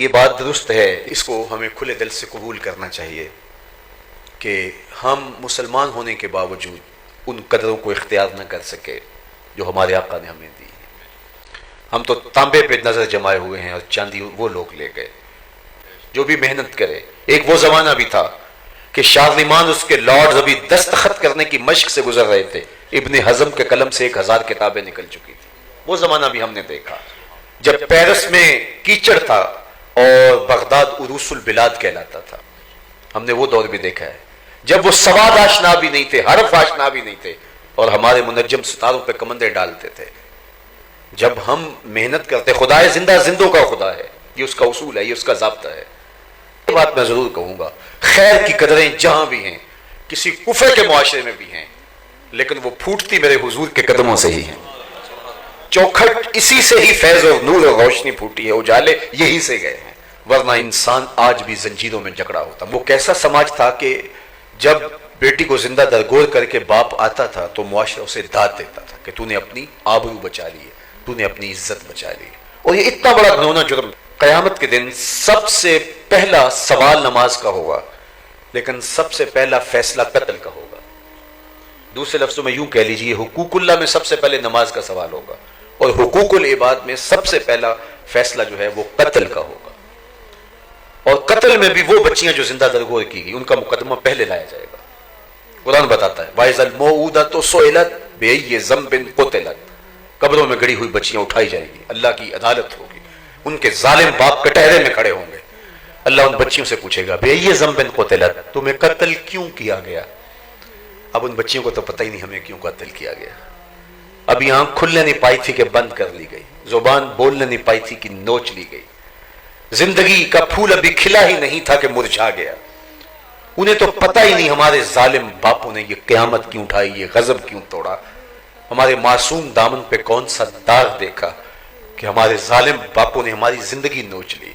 یہ بات درست ہے، اس کو ہمیں کھلے دل سے قبول کرنا چاہیے کہ ہم مسلمان ہونے کے باوجود ان قدروں کو اختیار نہ کر سکے جو ہمارے آقا نے ہمیں دی. ہم تو تانبے پہ نظر جمائے ہوئے ہیں اور چاندی وہ لوگ لے گئے. جو بھی محنت کرے، ایک وہ زمانہ بھی تھا کہ شارلمان اس کے لارڈز ابھی دستخط کرنے کی مشق سے گزر رہے تھے، ابن حزم کے قلم سے 1000 کتابیں نکل چکی تھی. وہ زمانہ بھی ہم نے دیکھا جب پیرس میں کیچڑ تھا اور بغداد عروس البلاد کہلاتا تھا. ہم نے وہ دور بھی دیکھا ہے جب وہ سواد آشنا بھی نہیں تھے، حرف آشنا بھی نہیں تھے، اور ہمارے منجم ستاروں پہ کمندے ڈالتے تھے. جب ہم محنت کرتے، خدائے زندہ زندوں کا خدا ہے، یہ اس کا اصول ہے، یہ اس کا ضابطہ ہے. یہ بات میں ضرور کہوں گا، خیر کی قدریں جہاں بھی ہیں، کسی کفر کے معاشرے میں بھی ہیں، لیکن وہ پھوٹتی میرے حضور کے قدموں سے ہی ہیں. چوکھٹ اسی سے ہی فیض اور نور اور روشنی پھوٹی ہے، اجالے یہی سے گئے ہیں، ورنہ انسان آج بھی زنجیروں میں جکڑا ہوتا. وہ کیسا سماج تھا کہ جب بیٹی کو زندہ درگور کر کے باپ آتا تھا تو معاشرہ اسے داد دیتا تھا کہ تو نے اپنی آبرو بچا لی ہے، تو نے اپنی عزت بچا لی ہے. اور یہ اتنا بڑا گھنونا جرم، قیامت کے دن سب سے پہلا سوال نماز کا ہوگا، لیکن سب سے پہلا فیصلہ قتل کا ہوگا. دوسرے لفظوں میں یوں کہہ لیجئے، حقوق اللہ میں سب سے پہلے نماز کا سوال ہوگا، اور حقوق العباد میں سب سے پہلا فیصلہ جو ہے وہ قتل کا ہوگا. اور قتل میں بھی وہ بچیاں جو زندہ درگور کی گئی، ان کا مقدمہ پہلے لایا جائے گا. قرآن بتاتا ہے وَإِذَا الْمَوْءُودَةُ سُئِلَتْ بِأَيِّ ذَنبٍ قُتِلَتْ، قبروں میں گڑی ہوئی بچیاں اٹھائی جائیں گی، اللہ کی عدالت ہوگی، ان کے ظالم باپ کٹہرے میں کھڑے ہوں گے. اللہ ان بچیوں سے پوچھے گا بِأَيِّ ذَنبٍ قُتِلَتْ، تمہیں قتل کیوں کیا گیا؟ اب ان بچیوں کو تو پتہ ہی نہیں ہمیں کیوں قتل کیا گیا. ابھی آنکھ کھلنے نہیں پائی تھی کہ بند کر لی گئی، زبان بولنے نہیں پائی تھی کہ نوچ لی گئی، زندگی کا پھول ابھی کھلا ہی نہیں تھا کہ مرجھا گیا. انہیں تو پتہ ہی نہیں ہمارے ظالم باپوں نے یہ قیامت کیوں اٹھائی، یہ غضب کیوں توڑا، ہمارے معصوم دامن پہ کون سا داغ دیکھا کہ ہمارے ظالم باپوں نے ہماری زندگی نوچ لی.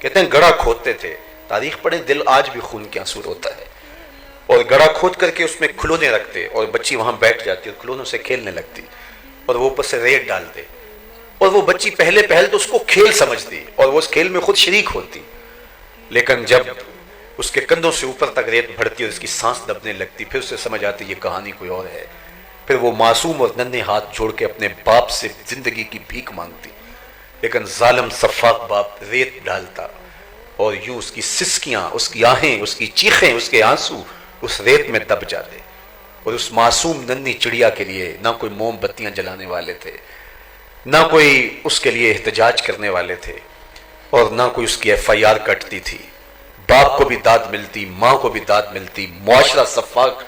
کہتے ہیں گڑھا کھودتے تھے، تاریخ پڑھے، دل آج بھی خون کے آنسو روتا ہے. اور گڑھا کھود کر کے اس میں کھلونے رکھتے اور بچی وہاں بیٹھ جاتی اور کھلونوں سے کھیلنے لگتی اور وہ اوپر سے ریت ڈالتے، اور وہ بچی پہلے تو اس کو کھیل سمجھتی اور وہ اس کھیل میں خود شریک ہوتی، لیکن جب اس کے کندھوں سے اوپر تک ریت بڑھتی اور اس کی سانس دبنے لگتی، پھر اسے سمجھ آتی یہ کہانی کوئی اور ہے. پھر وہ معصوم اور ننھے ہاتھ جوڑ کے اپنے باپ سے زندگی کی بھیک مانگتی، لیکن ظالم سفاک باپ ریت ڈالتا اور یوں اس کی سسکیاں، اس کی آہیں، اس کی چیخیں، اس کے آنسو اس ریت میں دب جاتے. اور اس معصوم ننھی چڑیا کے لیے نہ کوئی موم بتیاں جلانے والے تھے، نہ کوئی اس کے لیے احتجاج کرنے والے تھے، اور نہ کوئی اس کی FIR کٹتی تھی. باپ کو بھی داد ملتی، ماں کو بھی داد ملتی، معاشرہ صفاق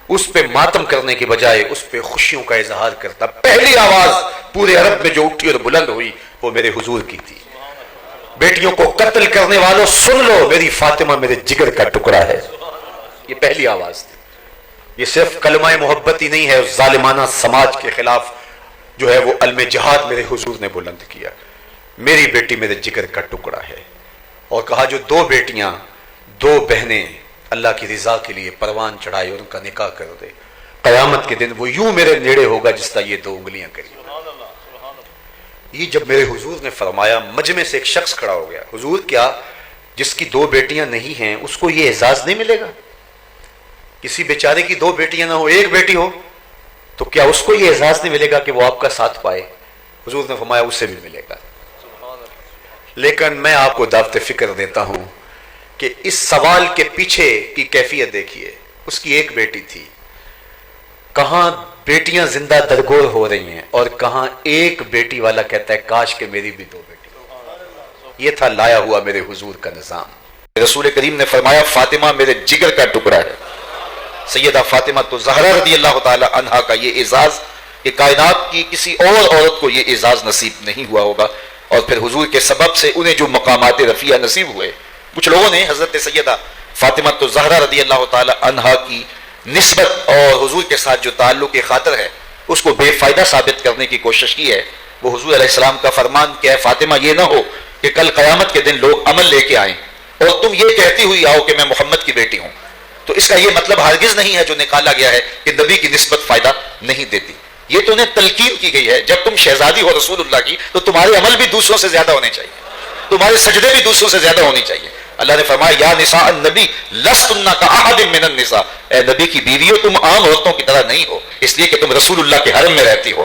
اس پہ ماتم کرنے کے بجائے اس پہ خوشیوں کا اظہار کرتا. پہلی آواز پورے عرب میں جو اٹھی اور بلند ہوئی وہ میرے حضور کی تھی. بیٹیوں کو قتل کرنے والوں سن لو، میری فاطمہ میرے جگر کا ٹکڑا ہے. یہ پہلی آواز تھی. یہ صرف کلمہ محبت ہی نہیں ہے، اس ظالمانہ سماج کے خلاف جو ہے وہ علم جہاد میرے حضور نے بلند کیا. میری بیٹی میرے جگر کا ٹکڑا ہے. اور کہا جو دو بیٹیاں، دو بہنیں اللہ کی رضا کے لیے پروان چڑھائے اور ان کا نکاح کر دے، قیامت کے دن وہ یوں میرے نیڑے ہوگا جس طرح یہ 2 انگلیاں کری. یہ جب میرے حضور نے فرمایا، مجمع سے ایک شخص کھڑا ہو گیا. حضور کیا جس کی 2 بیٹیاں نہیں ہیں اس کو یہ اعزاز نہیں ملے گا؟ کسی بیچارے کی 2 بیٹیاں نہ ہو، 1 بیٹی ہو، تو کیا اس کو یہ اعزاز نہیں ملے گا کہ وہ آپ کا ساتھ پائے؟ حضور نے فرمایا اسے بھی ملے گا. لیکن میں آپ کو دعوت فکر دیتا ہوں کہ اس سوال کے پیچھے کی کیفیت دیکھیے. اس کی 1 بیٹی تھی، کہاں بیٹیاں زندہ درگور ہو رہی ہیں اور کہاں 1 بیٹی والا کہتا ہے کاش کہ میری بھی 2 بیٹی. یہ تھا لایا ہوا میرے حضور کا نظام. رسول کریم نے فرمایا فاطمہ میرے جگر کا ٹکڑا ہے. سیدہ فاطمہ تو زہرا رضی اللہ تعالی عنہا کا یہ اعزاز کہ کائنات کی کسی اور عورت کو یہ اعزاز نصیب نہیں ہوا ہوگا. اور پھر حضور کے سبب سے انہیں جو مقامات رفیع نصیب ہوئے، کچھ لوگوں نے حضرت سیدہ فاطمہ تو زہرا رضی اللہ تعالی عنہا کی نسبت اور حضور کے ساتھ جو تعلق خاطر ہے اس کو بے فائدہ ثابت کرنے کی کوشش کی ہے. وہ حضور علیہ السلام کا فرمان کہ اے فاطمہ یہ نہ ہو کہ کل قیامت کے دن لوگ عمل لے کے آئیں اور تم یہ کہتی ہوئی آؤ کہ میں محمد کی بیٹی ہوں. تو اس کا یہ مطلب ہرگز نہیں ہے جو نکالا گیا ہے کہ نبی کی نسبت فائدہ نہیں دیتی. یہ تو انہیں تلقین کی گئی ہے جب تم شہزادی ہو رسول اللہ کی تو تمہارے عمل بھی دوسروں سے زیادہ ہونے چاہیے. تمہارے سجدے بھی دوسروں سے زیادہ ہونی چاہیے. اللہ نے فرمایا یا نساء النبی لستن کاحد من النساء، اے نبی کی بیویوں تم عام عورتوں کی طرح نہیں ہو، اس لیے کہ تم رسول اللہ کے حرم میں رہتی ہو.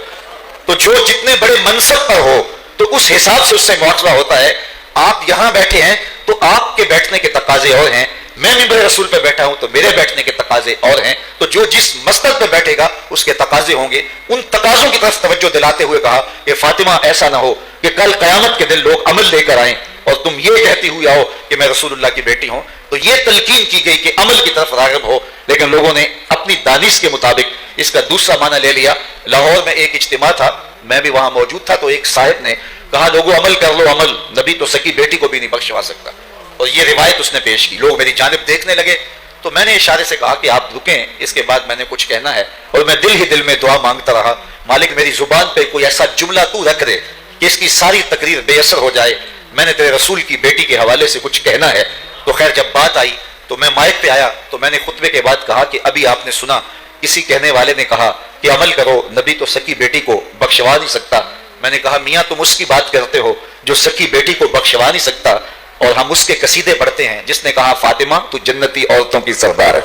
تو جو جتنے بڑے منصب پر ہو تو اس حساب سے اس سے معاشرہ ہوتا ہے. آپ یہاں بیٹھے ہیں تو آپ کے بیٹھنے کے تقاضے اور ہیں، میں ممبر رسول پہ بیٹھا ہوں تو میرے بیٹھنے کے تقاضے اور ہیں. تو جو جس مسند پہ بیٹھے گا اس کے تقاضے ہوں گے. ان تقاضوں کی طرف توجہ دلاتے ہوئے کہا کہ فاطمہ ایسا نہ ہو کہ کل قیامت کے دن لوگ عمل لے کر آئیں اور تم یہ کہتی ہوئی آؤ کہ میں رسول اللہ کی بیٹی ہوں. تو یہ تلقین کی گئی کہ عمل کی طرف راغب ہو، لیکن لوگوں نے اپنی دانش کے مطابق اس کا دوسرا معنی لے لیا. لاہور میں ایک اجتماع تھا، میں بھی وہاں موجود تھا، تو ایک صاحب نے کہا لوگوں عمل کر لو، عمل نبی تو سکی بیٹی کو بھی نہیں بخشوا سکتا. اور یہ روایت اس نے پیش کی. لوگ میری جانب دیکھنے لگے تو میں نے اشارے سے کہا کہ آپ رکیں، اس کے بعد میں نے کچھ کہنا ہے. اور میں دل ہی دل میں دعا مانگتا رہا، مالک میری زبان پہ کوئی ایسا جملہ تو رکھ دے کہ اس کی ساری تقریر بے اثر ہو جائے. میں نے تیرے رسول کی بیٹی کے حوالے سے کچھ کہنا ہے. تو خیر جب بات آئی تو میں مائک پہ آیا تو میں نے خطبے کے بعد کہا کہ ابھی آپ نے سنا کسی کہنے والے نے کہا کہ عمل کرو، نبی تو سکی بیٹی کو بخشوا نہیں سکتا. میں نے کہا میاں تم اس کی بات کرتے ہو جو سکی بیٹی کو بخشوا نہیں سکتا، اور ہم اس کے قصیدے پڑھتے ہیں جس نے کہا فاطمہ تو جنتی عورتوں کی سردار ہے.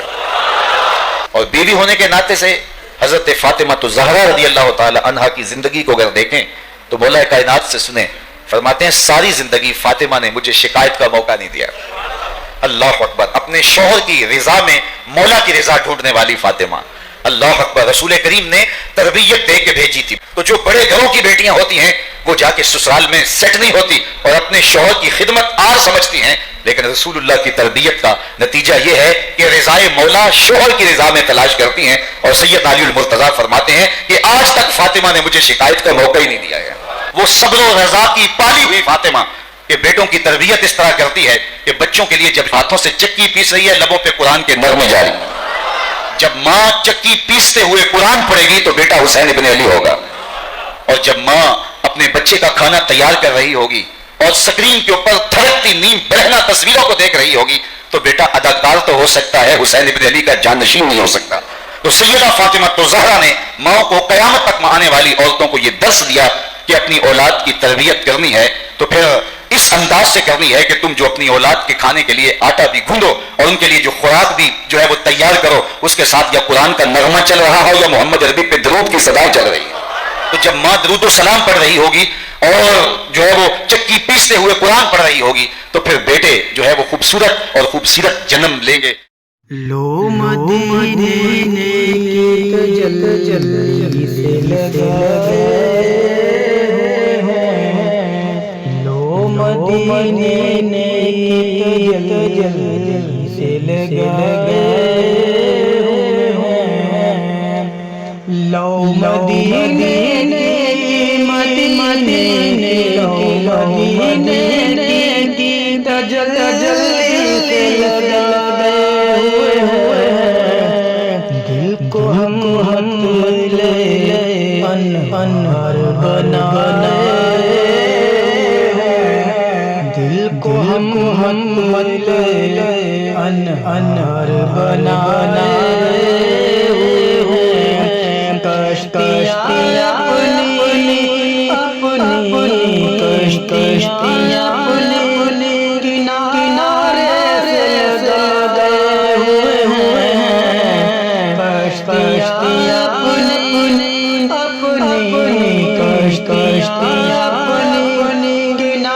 اور بیوی ہونے کے ناطے سے حضرت فاطمہ تو زہرا رضی اللہ تعالی عنہا کی زندگی کو اگر دیکھیں تو مولا کائنات سے سنیں، فرماتے ہیں ساری زندگی فاطمہ نے مجھے شکایت کا موقع نہیں دیا. اللہ اکبر. اپنے شوہر کی رضا میں مولا کی رضا ڈھونڈنے والی فاطمہ. اللہ اکبر. رسول کریم نے تربیت دے کے بھیجی تھی. تو جو بڑے گھروں کی بیٹیاں ہوتی ہیں وہ جا کے سسرال میں سیٹ نہیں ہوتی اور اپنے شوہر کی خدمت آر سمجھتی ہیں، لیکن رسول اللہ کی تربیت کا نتیجہ یہ ہے کہ رضائے مولا شوہر کی رضا میں تلاش کرتی ہیں. اور سید علی المرتضیٰ فرماتے ہیں کہ آج تک فاطمہ نے مجھے شکایت کا موقع ہی نہیں دیا ہے. وہ صبر و رضا کی پالی ہوئی فاطمہ کہ بیٹوں کی تربیت اس طرح کرتی ہے کہ بچوں کے لیے جب ہاتھوں سے چکی پیس رہی ہے لبوں پہ قرآن کے نغمے جاری. جب ماں چکی پیستے ہوئے قرآن پڑھے گی تو بیٹا حسین ابن علی ہوگا. اور جب ماں اپنے بچے کا کھانا تیار کر رہی ہوگی اور سکرین کے اوپر تھڑکتی نیم برہنہ تصویروں کو دیکھ رہی ہوگی تو بیٹا اداکار تو ہو سکتا ہے، حسین ابن علی کا جانشین نہیں ہو سکتا. تو سیدہ فاطمہ تو زہرا نے ماں کو قیامت تک آنے والی عورتوں کو یہ درس دیا کہ اپنی اولاد کی تربیت کرنی ہے تو پھر اس انداز سے کرنی ہے کہ تم جو اپنی اولاد کے کھانے کے لیے آٹا بھی گھندو اور ان کے لیے جو خوراک بھی جو ہے وہ تیار کرو، اس کے ساتھ یا قرآن کا نغمہ چل رہا ہو یا محمد عربی پہ درود کی صدایں چل رہی ہے. تو جب ماں درود و سلام پڑھ رہی ہوگی اور جو ہے وہ چکی پیستے ہوئے قرآن پڑھ رہی ہوگی تو پھر بیٹے جو ہے وہ خوبصورت اور خوبصورت جنم لیں گے. لو مدینے کی تجلی سے لگے ہیں، لو مدینے کی تجلی سے لگے ہیں، لو مدینے کی تجلی سے لگے ہوئے ہیں، دل کو ہم لے انہار بنانے ہیں، دل کو ہم لے انہار بنانے ہیں. کشتیاں اپنی کشتیاں اپنی کنارے سے لگے ہوئے ہیں، کشتیاں اپنی کشتیاں اپنی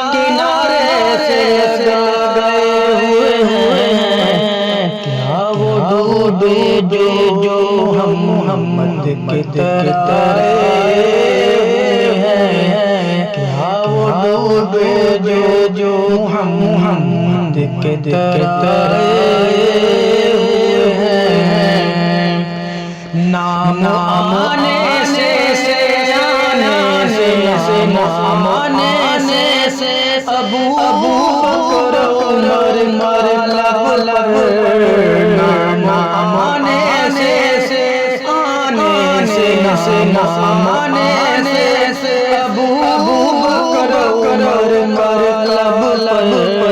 کنارے سے لگے ہوئے ہیں. کیا وہ ڈوبے جو ہم محمد کے ترے ہیں، کیا وہ ڈوبے جو ہم محمد کے ترے ہیں. نام آنے سے نام آنے سے ابو بکر عمر لب نام آنے سے نام آنے سے ابو بکر عمر لب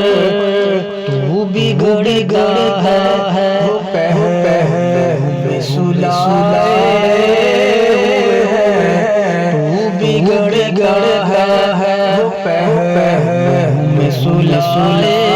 تو بگڑ گیا ہے پہلے سلائے تو بگڑ گیا ہے پہلے رسول